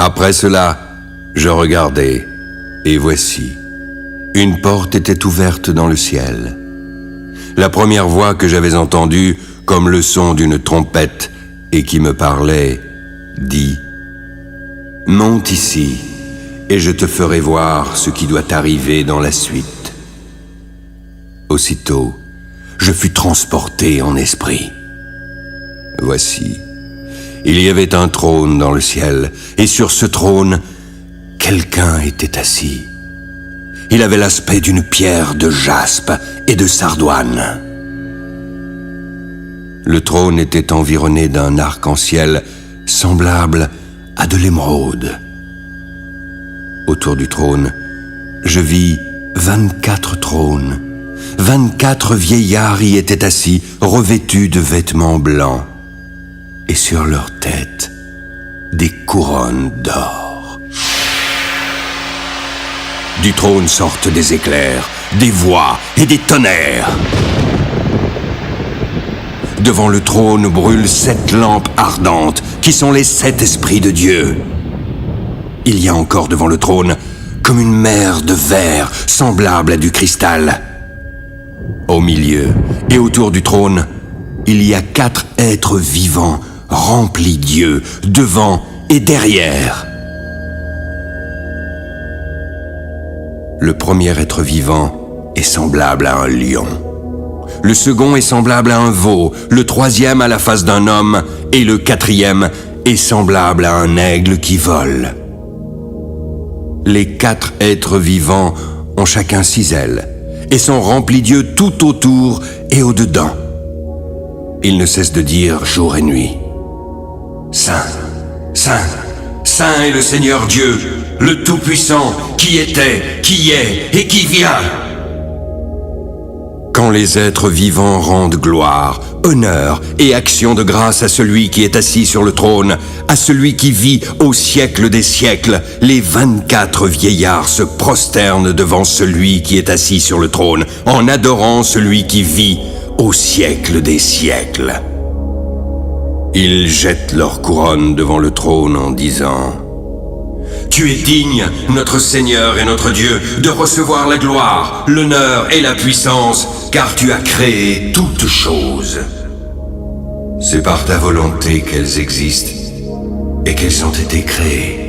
Après cela, je regardai, et voici, une porte était ouverte dans le ciel. La première voix que j'avais entendue, comme le son d'une trompette, et qui me parlait, dit « Monte ici, et je te ferai voir ce qui doit arriver dans la suite. » Aussitôt, je fus transporté en esprit. Voici, il y avait un trône dans le ciel, et sur ce trône, quelqu'un était assis. Il avait l'aspect d'une pierre de jaspe et de sardoine. Le trône était environné d'un arc-en-ciel semblable à de l'émeraude. Autour du trône, je vis 24 trônes. 24 vieillards y étaient assis, revêtus de vêtements blancs. Et sur leurs têtes, des couronnes d'or. Du trône sortent des éclairs, des voix et des tonnerres. Devant le trône brûlent 7 lampes ardentes, qui sont les 7 esprits de Dieu. Il y a encore devant le trône comme une mer de verre, semblable à du cristal. Au milieu et autour du trône, il y a 4 êtres vivants, remplis d'yeux, devant et derrière. Le premier être vivant est semblable à un lion. Le second est semblable à un veau, le troisième à la face d'un homme, et le quatrième est semblable à un aigle qui vole. Les 4 êtres vivants ont chacun 6 ailes, et sont remplis d'yeux tout autour et au-dedans. Ils ne cessent de dire jour et nuit, « Saint, Saint, Saint est le Seigneur Dieu, le Tout-Puissant, qui était, qui est et qui vient. » Quand les êtres vivants rendent gloire, honneur et action de grâce à celui qui est assis sur le trône, à celui qui vit au siècle des siècles, les 24 vieillards se prosternent devant celui qui est assis sur le trône, en adorant celui qui vit au siècle des siècles. Ils jettent leur couronne devant le trône en disant « Tu es digne, notre Seigneur et notre Dieu, de recevoir la gloire, l'honneur et la puissance, car tu as créé toutes choses. C'est par ta volonté qu'elles existent et qu'elles ont été créées.